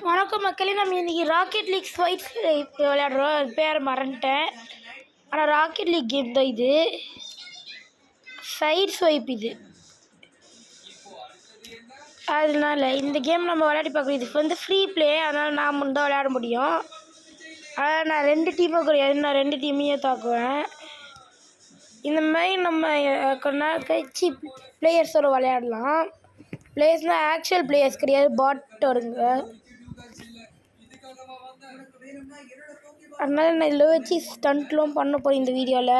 வணக்கம் மக்களே, நம்ம இன்றைக்கி ராக்கெட் லீக் ஸ்வைட்ஸ் விளையாடுறோம். பேர் மறந்துட்டேன், ஆனால் ராக்கெட் லீக் கேம் தான் இது. சைட் ஸ்வைப் இது. அதனால இந்த கேம் நம்ம விளையாடி பார்க்குறோம். இது வந்து ஃப்ரீ ப்ளே, அதனால் நான் தான் விளையாட முடியும். ஆனால் நான் 2 டீமும் கிடையாது, நான் 2 டீமையும் தாக்குவேன். இந்த மாதிரி நம்ம கொஞ்ச நாள் கழிச்சு பிளேயர்ஸோடு விளையாடலாம். பிளேயர்ஸ்னால் ஆக்சுவல் பிளேயர்ஸ் கிடையாது, பாட் வருங்க. அதனால நான் இதில் வச்சு ஸ்டண்ட்லாம் பண்ண போகிறேன் இந்த வீடியோவில்.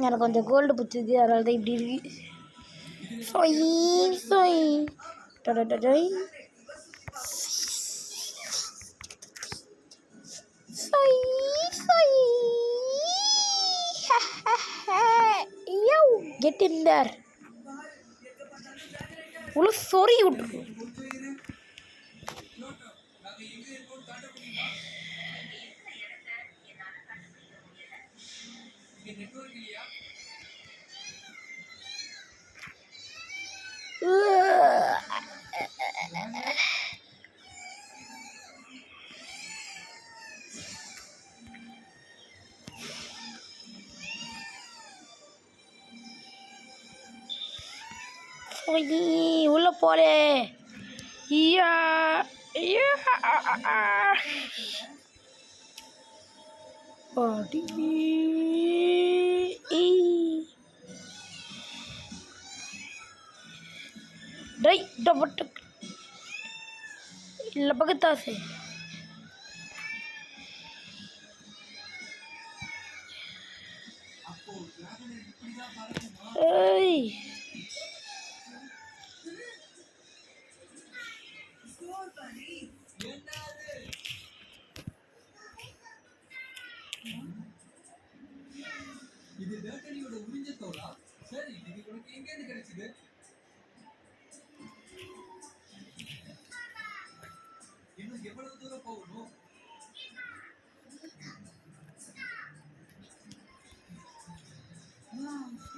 எனக்கு கொஞ்சம் கோல்டு பிடிச்சது, அதனால தான் இப்படி இருக்கு. Get in there. உள்ள சொறி விட்டு உள்ள போலே. ಇಲ್ಲ ಬಗತಾಸೆ ಏಯ್ இது வேட்டனியோட உறிஞ்ச தோலா? சரி, இது உனக்கு எங்க இருந்து கிடைச்சது? இன்னும் எவ்வளவு தூரம் போகணும்?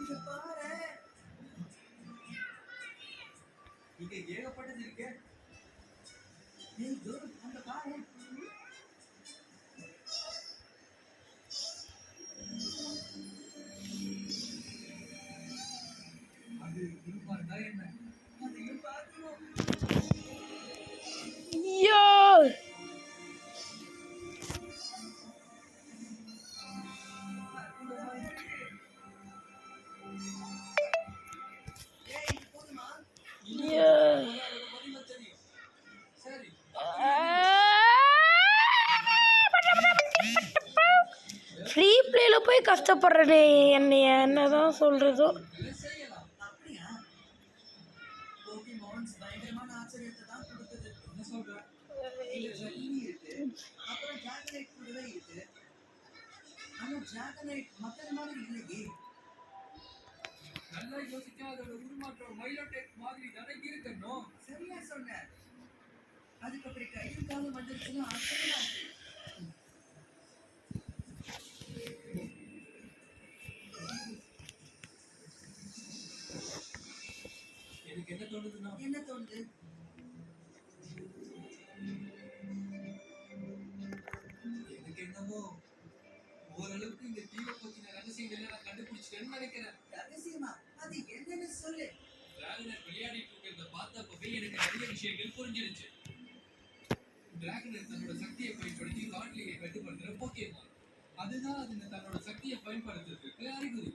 இங்க பாரு, இங்க ஏகப்பட்டது இருக்கு. ஏய் தூரம் அந்த பாரு. அது இருப்பார்டா என்ன? அதையும் பார்க்கணும். யோ ஃப்ரீ பிளேல போய் கஷ்டப்படுறேனே, என்னதான் சொல்றதோ. நல்லா யோசிக்காத உருமாற்றம் மைலோடெக் மாதிரி தானே இருக்கணும். சரியா சொன்ன. அதுக்கு அப்படி கையும் காலும் வந்துருச்சுன்னா ஆச்சரியமா இருக்கு. எனக்கு என்ன தோணுதுன்னா, என்ன தோணுது? எனக்கு என்னமோ ஓரளவுக்கு இந்த தீவை பத்தின ரகசியங்களை நான் கண்டுபிடிச்சிட்டேன்னு நினைக்கிறேன். ரகசியமா? அது என்னன்னு சொல்லு. டிராகனர் விளையாடிட்டு இருக்கிறத பார்த்தப்பவே எனக்கு நிறைய விஷயங்கள் புரிஞ்சிருச்சு. டிராகனர் தன்னோட சக்தியை பயன்படுத்தி காட்லியை கட்டுப்படுத்துற போக்கேமான். அதுதான் அது தன்னோட சக்தியை பயன்படுத்துறதுக்கு அறிகுறி.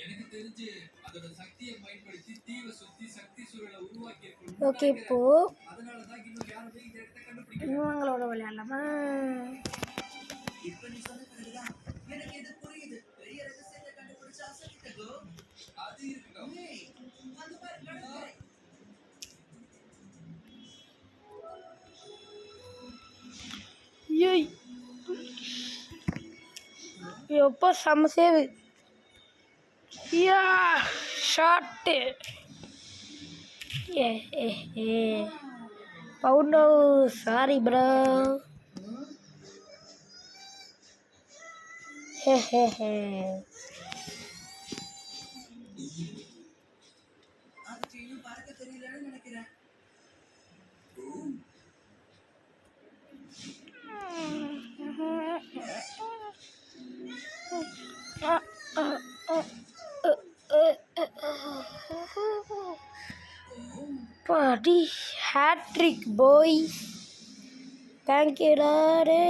எனக்கு தெரிஞ்சு அதோட சக்தியை பயன்படுத்தி தீவை சுத்தி சக்தி சூழலை உருவாக்கி ஓகே. இப்போ அதனாலதான் இன்னும் யாருமே இந்த இடத்தை கண்டுபிடிக்கல. இவங்களோட விளையாடலாமா? இப்ப நீ சொன்ன பிறகுதான் எனக்கு இது புரியுது. பெரிய ரகசியத்தை கண்டுபிடிச்ச ஆசைக்கிட்டதோ அது இருக்கட்டும். அந்த மாதிரி நடக்குது. ஏய் எப்போ செம்ம சேவு. யா ஷாட்டு. Poundo, sorry bro. அதுக்கு இன்னும் பறக்க தெரியலன்னு நினைக்கிறேன். பாடி ஹேட்ரிக் பாய். தேங்க்யூடா டே.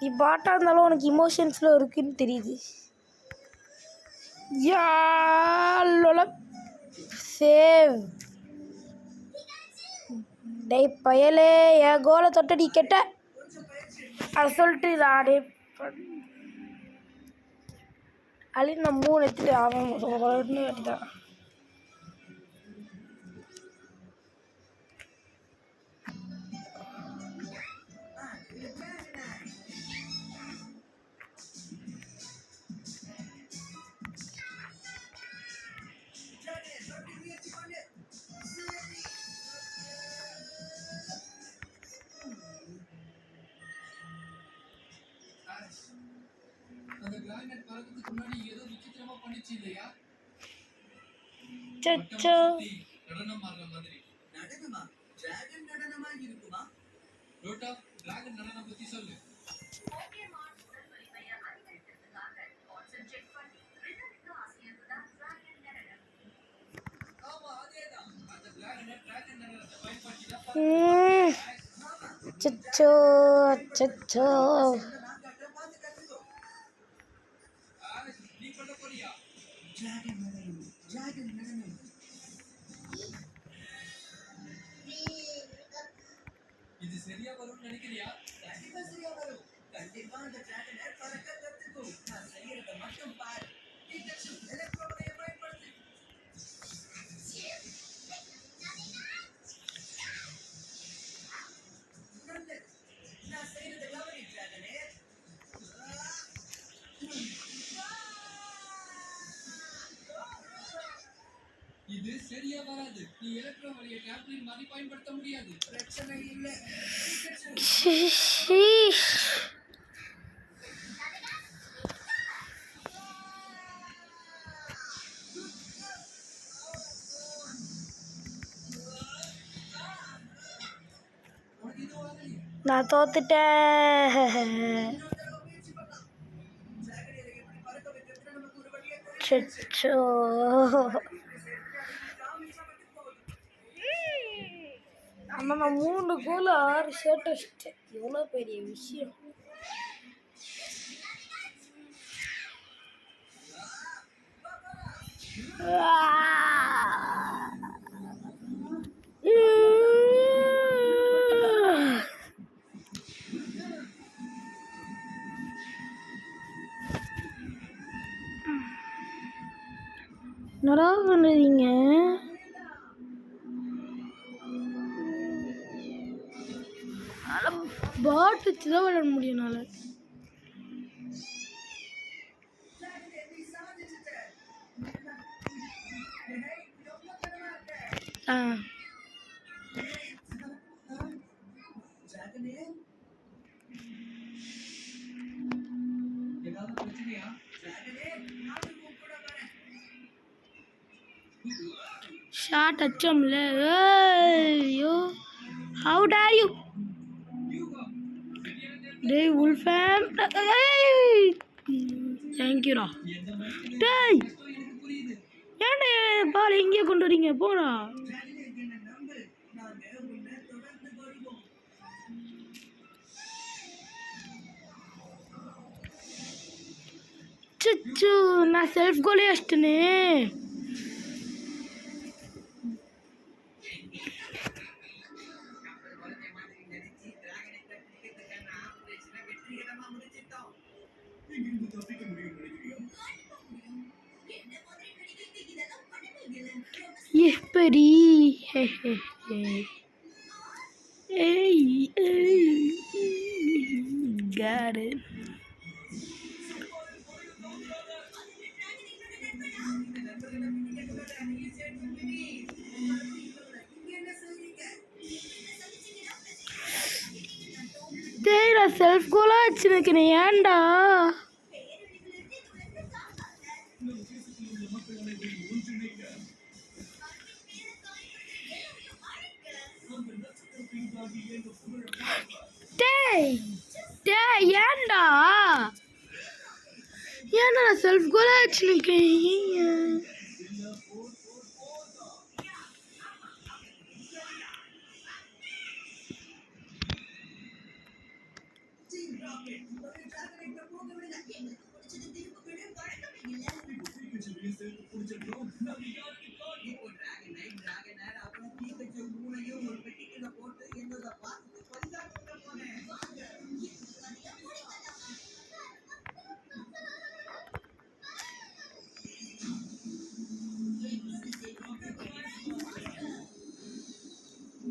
நீ பாட்டாக இருந்தாலும் உனக்கு இமோஷன்ஸில் இருக்குன்னு தெரியுது. யாழ சேவ் டேய் பயலே, என் கோலை தொட்டடி கெட்ட அதை சொல்லிட்டு நானே அழி நான் 3 எடுத்துட்டு அவன் ஒன்று எடுத்தான். அந்த கிரானைட் பறக்கிறதுக்கு முன்னாடி ஏதோ விசித்திரமா பண்ணிச்சு இல்லையா? சச்சோ நடனம் ஆடுற மாதிரி. நடனமா? டிராகன் நடனமா இருக்குமா? ரோட்டா, டிராகன் நடனம் பத்தி சொல்லு. ஆமா, அதேதான். அந்த டிராகன் நடனத்தை பயன்படுத்தி தான் அச்சோ அச்சோ. நீ பண்ண போறியா? டிராகன் நடனம், டிராகன் நடனம். இது சரியா வரும்னு நினைக்கிறியா? கண்டிப்பா சரியா வரும். கண்டிப்பா அந்த டிராகனை பறக்க கத்துக்கும். நான் செய்யறத மட்டும் பாரு. பிகாச்சு எலக்ட்ரோனை பயன்படுத்து. நான் செய்யறத கவனி டிராகனே. இது சரியா வராது. நீ எலக்ட்ரோ வழியை டிராம்பலின் மாதிரி பயன்படுத்த முடியாது. பிரச்சனை இல்ல. நான் தோத்துட்டேன். சச்சோ ஆனால் நான் 3 கோல் 6 ஷர்ட் வச்சிட்டேன். எவ்வளோ பெரிய விஷயம். என்னடா பண்ணுறீங்க? பாட்டு வச்சு தான் விளையாட முடியும் என்னால். ஷார்ட் அச்சம்ல. ஐயோ, ஹவு டேர் யூ டே உல்ஃபேம். தேங்க்யூடா. டேய் ஏன்டா பால் எங்கேயே கொண்டு வரீங்க? போடா. சச்சு நான் செல்ஃப் கோலே அஷ்டனே. எப்படி? Got it. டேய் என்னடா செல்ஃப் கோலாக வச்சுருக்கேன் ஏன்டா? டேய் டேய் ஏன்டா ஏன்டா செல்ஃப் கோலாக வச்சுருக்கேன்?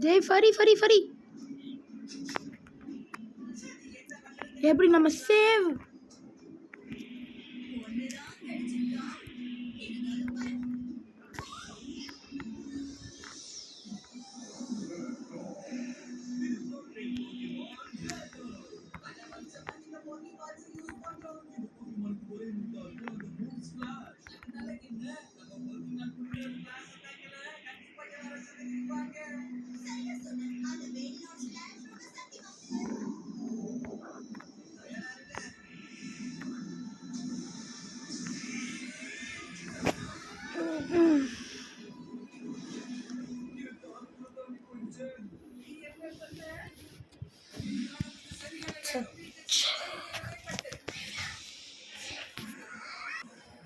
டேய் ஃபரி ஃபரி ஃபரி எப்படி நம்ம சேவ்?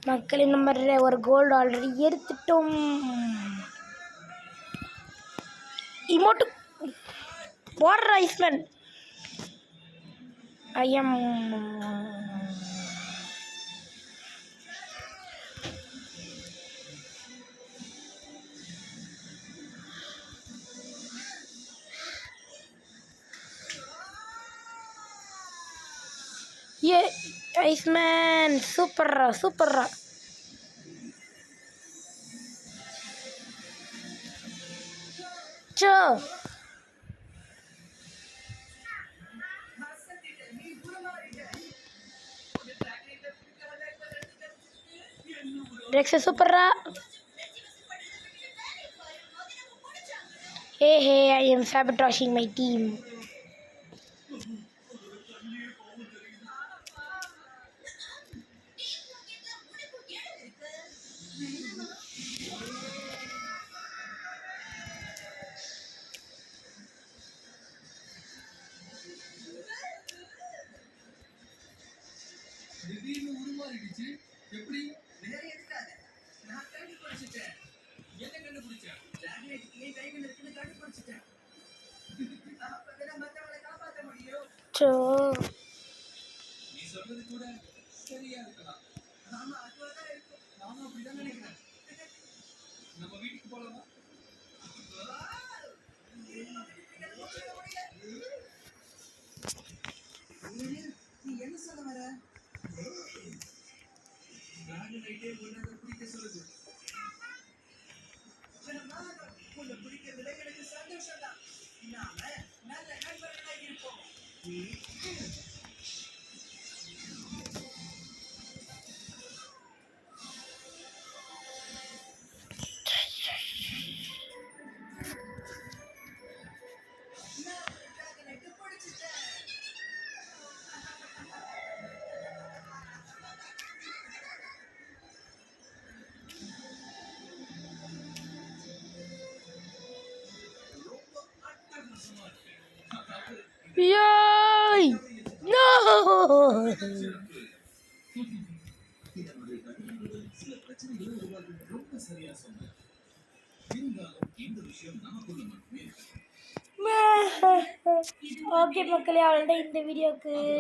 மக்களின் நம்பர் ஒரு கோல்டு ஆல்ரெடி எடுத்துட்டோம். இமோட்டு போடுற ஐஸ்மேன் ஐயம் ஏ ஐஸ்மேன் சூப்பர்ரா சூப்பர்ரா. சோ ரெக்ஸ் சூப்பர்ரா. Hey, I am sabotaging my team. திடீர்னு உருமாறிடுச்சு. எப்படி? வேற எதுக்காக? நான் கண்டுபிடிச்சிட்டேன். என்ன கண்டுபிடிச்சேன்? ஜாக்னெட் ஏன் கைகள் இருக்குன்னு கண்டுபிடிச்சிட்டேன். அப்பதான் மத்தவங்களை காப்பாற்ற முடியும். சோ நீ சொல்றது கூட சரியா இருக்கலாம். ஆமா அதுவாதான் இருக்கும். நானும் அப்படிதான் நினைக்கிறேன். நம்ம வீட்டுக்கு போலாமா? நீ என்ன சொல்ல வர? ஜாக்னெட்டே உன்னை பிடிக்க சொல்லுது. உன்னை பிடிக்கிறதுல எனக்கு சந்தோஷம் தான். நாம நல்ல நண்பர்களாக இருப்போம். Yay! No! ஓகே மக்களே, அவ்வளோதான் இந்த வீடியோக்கு.